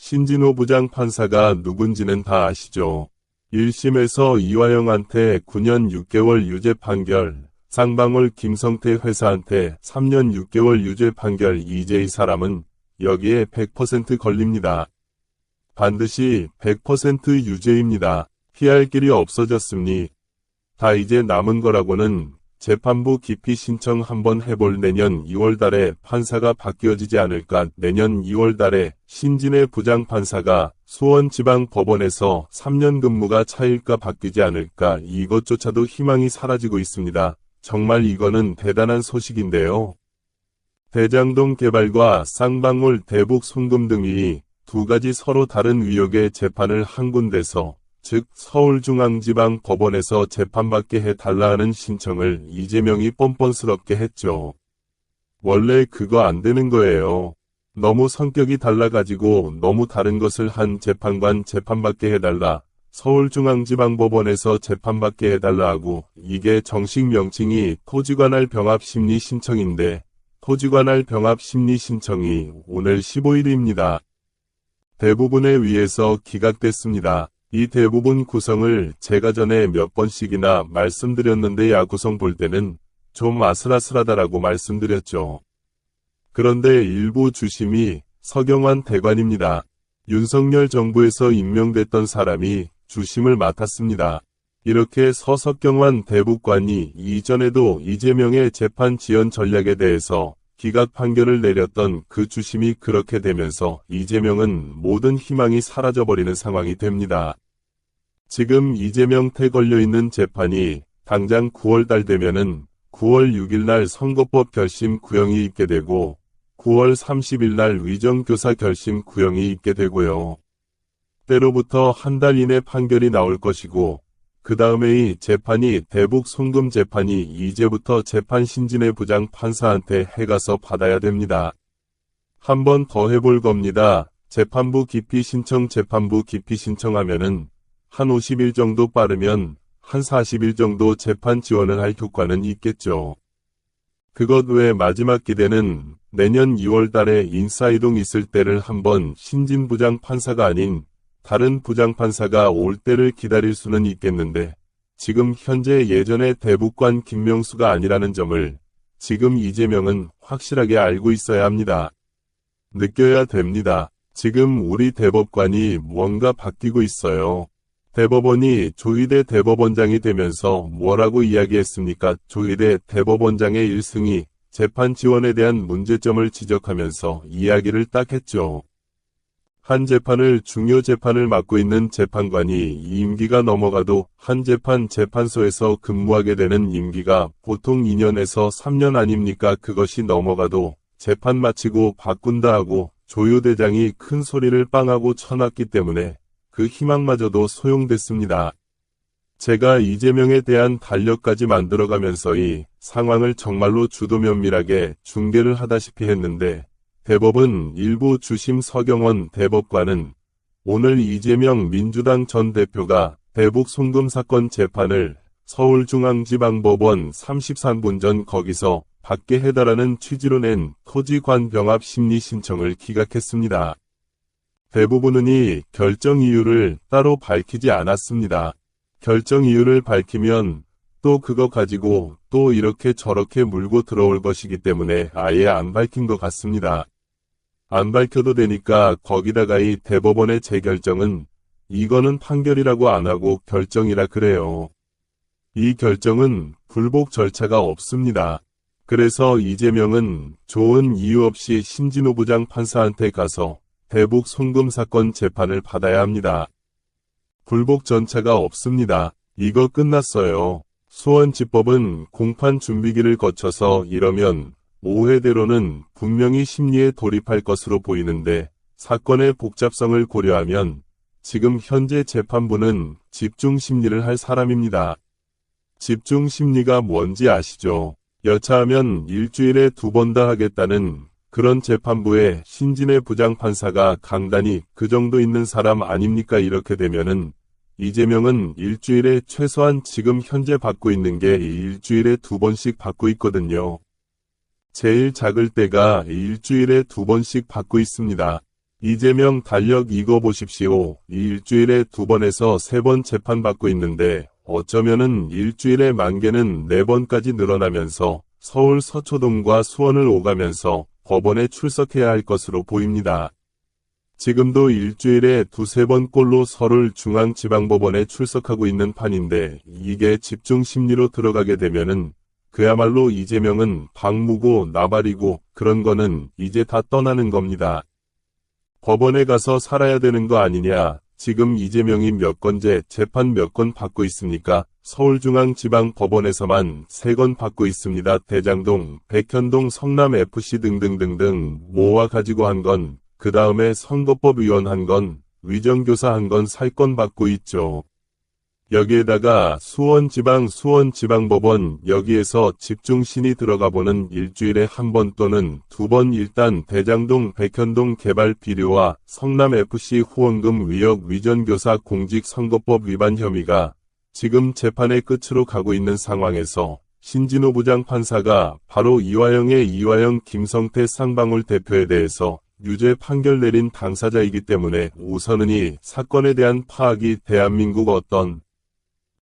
신진호 부장판사가 누군지는 다 아시죠? 1심에서 이화영한테 9년 6개월 유죄 판결, 쌍방울 김성태 회사한테 3년 6개월 유죄 판결. 이제 이 사람은 여기에 100% 걸립니다. 반드시 100% 유죄입니다. 피할 길이 없어졌습니. 다 이제 남은 거라고는 재판부 기피 신청 한번 해볼. 내년 2월 달에 판사가 바뀌어지지 않을까. 내년 2월 달에 신진의 부장판사가 수원지방법원에서 3년 근무가 차일까 바뀌지 않을까. 이것조차도 희망이 사라지고 있습니다. 정말 이거는 대단한 소식인데요. 대장동 개발과 쌍방울 대북 송금 등이 두 가지 서로 다른 의혹의 재판을 한 군데서, 즉 서울중앙지방법원에서 재판받게 해달라는 신청을 이재명이 뻔뻔스럽게 했죠. 원래 그거 안 되는 거예요. 너무 성격이 달라가지고 너무 다른 것을 한 재판관 재판받게 해달라, 서울중앙지방법원에서 재판받게 해달라 하고, 이게 정식 명칭이 토지관할 병합 심리 신청인데, 토지관할 병합 심리 신청이 오늘 15일입니다. 대부분에 의해서 기각됐습니다. 이 대부분 구성을 제가 전에 몇 번씩이나 말씀드렸는데 야구성 볼 때는 좀 아슬아슬하다라고 말씀드렸죠. 그런데 일부 주심이 서경환 대관입니다. 윤석열 정부에서 임명됐던 사람이 주심을 맡았습니다. 이렇게 서석경환 대북관이 이전에도 이재명의 재판 지연 전략에 대해서 기각 판결을 내렸던 그 주심이 그렇게 되면서 이재명은 모든 희망이 사라져버리는 상황이 됩니다. 지금 이재명태 걸려있는 재판이 당장 9월달 되면은 9월 6일날 선거법 결심 구형이 있게 되고 9월 30일날 의정교사 결심 구형이 있게 되고요. 때로부터 한 달 이내 판결이 나올 것이고 그 다음에 이 재판이 대북 송금 재판이 이제부터 재판 신진의 부장 판사한테 해가서 받아야 됩니다. 한 번 더 해볼 겁니다. 재판부 기피 신청 하면은 한 50일 정도 빠르면 한 40일 정도 재판 지원을 할 효과는 있겠죠. 그것 외에 마지막 기대는 내년 2월 달에 인사이동 있을 때를 한번 신진 부장 판사가 아닌 다른 부장판사가 올 때를 기다릴 수는 있겠는데 지금 현재 예전의 대북관 김명수가 아니라는 점을 지금 이재명은 확실하게 알고 있어야 합니다. 느껴야 됩니다. 지금 우리 대법관이 뭔가 바뀌고 있어요. 대법원이 조희대 대법원장이 되면서 뭐라고 이야기했습니까? 조희대 대법원장의 1승이 재판 지원에 대한 문제점을 지적하면서 이야기를 딱 했죠. 한 재판을 중요 재판을 맡고 있는 재판관이 임기가 넘어가도 한 재판소에서 근무하게 되는 임기가 보통 2년에서 3년 아닙니까? 그것이 넘어가도 재판 마치고 바꾼다 하고 조효대장이 큰 소리를 빵하고 쳐놨기 때문에 그 희망마저도 소용됐습니다. 제가 이재명에 대한 달력까지 만들어가면서 이 상황을 정말로 주도 면밀하게 중계를 하다시피 했는데 대법원 일부 주심 서경원 대법관은 오늘 이재명 민주당 전 대표가 대북 송금 사건 재판을 서울중앙지방법원 33분 전 거기서 받게 해달라는 취지로 낸 토지관 병합 심리 신청을 기각했습니다. 대부분은 이 결정 이유를 따로 밝히지 않았습니다. 결정 이유를 밝히면 또 그거 가지고 또 이렇게 저렇게 물고 들어올 것이기 때문에 아예 안 밝힌 것 같습니다. 안 밝혀도 되니까 거기다가 이 대법원의 재결정은 이거는 판결이라고 안 하고 결정이라 그래요. 이 결정은 불복 절차가 없습니다. 그래서 이재명은 좋은 이유 없이 신진호 부장 판사한테 가서 대북 송금 사건 재판을 받아야 합니다. 불복 전차가 없습니다. 이거 끝났어요. 수원지법은 공판 준비기를 거쳐서 이러면 오해대로는 분명히 심리에 돌입할 것으로 보이는데 사건의 복잡성을 고려하면 지금 현재 재판부는 집중심리를 할 사람입니다. 집중심리가 뭔지 아시죠? 여차하면 일주일에 2번 다 하겠다는 그런 재판부에 신진의 부장판사가 강단이 그 정도 있는 사람 아닙니까? 이렇게 되면은 이재명은 일주일에 최소한 지금 현재 받고 있는 게 일주일에 2번씩 받고 있거든요. 제일 작을 때가 일주일에 2번씩 받고 있습니다. 이재명 달력 이거 보십시오. 일주일에 2번에서 3번 재판받고 있는데 어쩌면은 일주일에 만개는 4번까지 늘어나면서 서울 서초동과 수원을 오가면서 법원에 출석해야 할 것으로 보입니다. 지금도 일주일에 2~3번꼴로 서울중앙지방법원에 출석하고 있는 판인데 이게 집중심리로 들어가게 되면은 그야말로 이재명은 박무고 나발이고 그런 거는 이제 다 떠나는 겁니다. 법원에 가서 살아야 되는 거 아니냐. 지금 이재명이 몇 건째 재판 몇 건 받고 있습니까? 서울중앙지방법원에서만 3건 받고 있습니다. 대장동, 백현동, 성남FC 등등등등 모아 가지고 한 건, 그 다음에 선거법 위헌한 건, 위정교사 한 건 살 건 받고 있죠. 여기에다가 수원지방법원 여기에서 집중신이 들어가보는 일주일에 1번 또는 2번 일단 대장동 백현동 개발 비료와 성남FC 후원금 위역 위전교사 공직선거법 위반 혐의가 지금 재판의 끝으로 가고 있는 상황에서 신진호 부장판사가 바로 이화영 김성태 쌍방울 대표에 대해서 유죄 판결 내린 당사자이기 때문에 우선은 이 사건에 대한 파악이 대한민국 어떤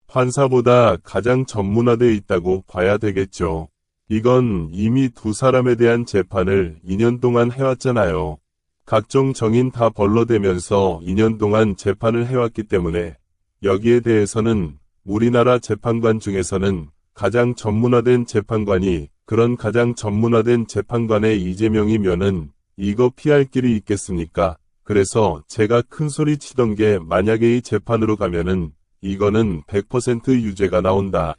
판사보다 가장 전문화되어 있다고 봐야 되겠죠. 이건 이미 2사람에 대한 재판을 2년 동안 해왔잖아요. 각종 정인 다 벌러대면서 2년 동안 재판을 해왔기 때문에 여기에 대해서는 우리나라 재판관 중에서는 가장 전문화된 재판관이 그런 가장 전문화된 재판관의 이재명이면은 이거 피할 길이 있겠습니까? 그래서 제가 큰 소리 치던 게 만약에 이 재판으로 가면은 이거는 100% 유죄가 나온다.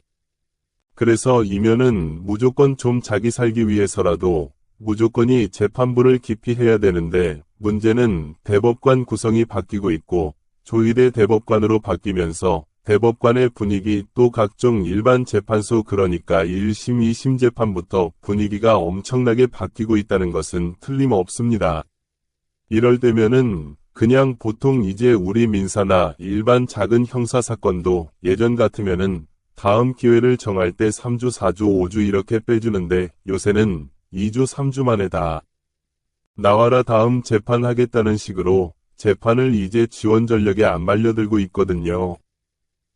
그래서 이면은 무조건 좀 자기 살기 위해서라도 무조건이 재판부를 기피해야 되는데 문제는 대법관 구성이 바뀌고 있고 조희대 대법관으로 바뀌면서 대법관의 분위기 또 각종 일반 재판소 그러니까 1심, 2심 재판부터 분위기가 엄청나게 바뀌고 있다는 것은 틀림없습니다. 이럴 때면은 그냥 보통 이제 우리 민사나 일반 작은 형사사건도 예전 같으면은 다음 기회를 정할 때 3주, 4주, 5주 이렇게 빼주는데 요새는 2주, 3주 만에 다 나와라 다음 재판하겠다는 식으로 재판을 이제 지원 전력에 안 말려들고 있거든요.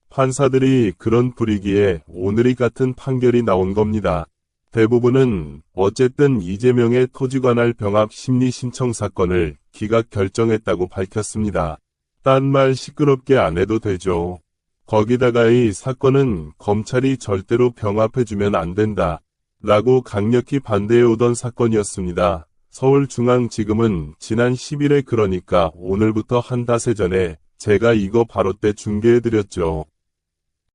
판사들이 그런 분위기에 오늘이 같은 판결이 나온 겁니다. 대부분은 어쨌든 이재명의 토지관할 병합 심리 신청 사건을 기각 결정했다고 밝혔습니다. 딴 말 시끄럽게 안 해도 되죠. 거기다가 이 사건은 검찰이 절대로 병합해주면 안 된다. 라고 강력히 반대해오던 사건이었습니다. 서울중앙지검은 지난 10일에 그러니까 오늘부터 한 닷새 전에 제가 이거 바로 때 중계해드렸죠.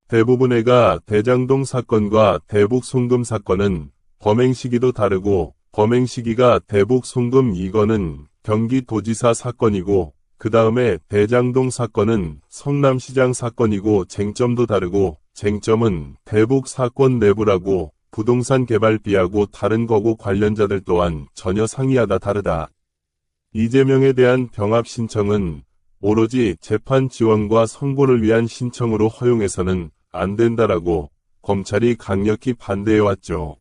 대부분의가 대장동 사건과 대북 송금 사건은 범행 시기도 다르고 범행 시기가 대북 송금 이거는 경기도지사 사건이고 그 다음에 대장동 사건은 성남시장 사건이고 쟁점도 다르고 쟁점은 대북 사건 내부라고 부동산 개발비하고 다른 거고 관련자들 또한 전혀 상이하다 다르다. 이재명에 대한 병합 신청은 오로지 재판 지원과 선고를 위한 신청으로 허용해서는 안 된다라고 검찰이 강력히 반대해왔죠.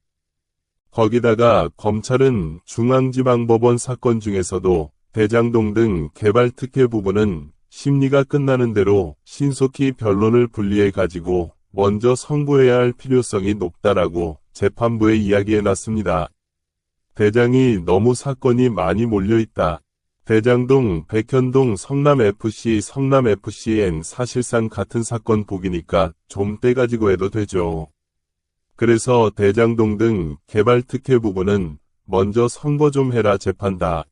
거기다가 검찰은 중앙지방법원 사건 중에서도 대장동 등 개발 특혜 부분은 심리가 끝나는 대로 신속히 변론을 분리해 가지고 먼저 선고해야 할 필요성이 높다라고 재판부에 이야기해놨습니다. 대장이 너무 사건이 많이 몰려있다. 대장동, 백현동, 성남FC, 성남FCN 사실상 같은 사건 보기니까 좀 떼가지고 해도 되죠. 그래서 대장동 등 개발 특혜 부분은 먼저 선고 좀 해라 재판다.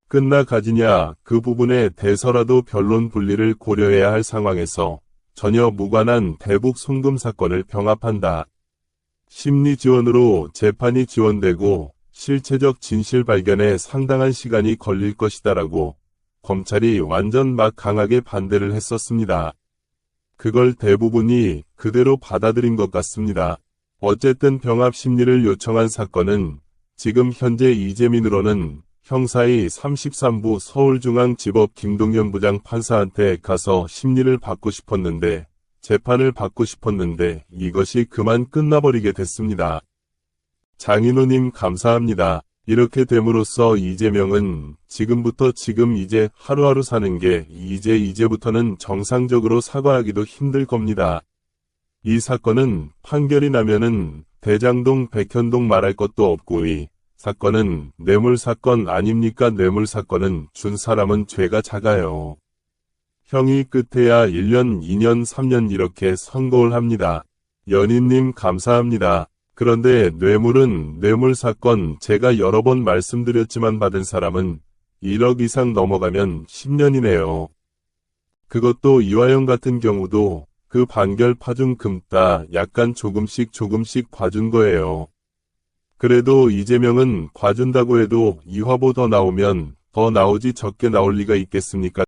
끝나 가지냐 그 부분에 대해서라도 변론 분리를 고려해야 할 상황에서 전혀 무관한 대북 송금 사건을 병합한다. 심리 지원으로 재판이 지원되고 실체적 진실 발견에 상당한 시간이 걸릴 것이다라고 검찰이 완전 막 강하게 반대를 했었습니다. 그걸 대부분이 그대로 받아들인 것 같습니다. 어쨌든 병합 심리를 요청한 사건은 지금 현재 이재민으로는 형사의 33부 서울중앙지법 김동연 부장 판사한테 가서 심리를 받고 싶었는데 재판을 받고 싶었는데 이것이 그만 끝나버리게 됐습니다. 장인호님 감사합니다. 이렇게 됨으로써 이재명은 지금부터 지금 이제 하루하루 사는 게 이제부터는 정상적으로 사과하기도 힘들 겁니다. 이 사건은 판결이 나면은 대장동 백현동 말할 것도 없고 이 사건은 뇌물사건 아닙니까? 뇌물사건은 준 사람은 죄가 작아요. 형이 끝에야 1년, 2년, 3년 이렇게 선고를 합니다. 연인님 감사합니다. 그런데 뇌물은 뇌물사건 제가 여러 번 말씀드렸지만 받은 사람은 1억 이상 넘어가면 10년이네요. 그것도 이화영 같은 경우도 그 판결 파준 금따 약간 조금씩 봐준 거예요. 그래도 이재명은 봐준다고 해도 이화보 더 나오면 더 나오지 적게 나올 리가 있겠습니까?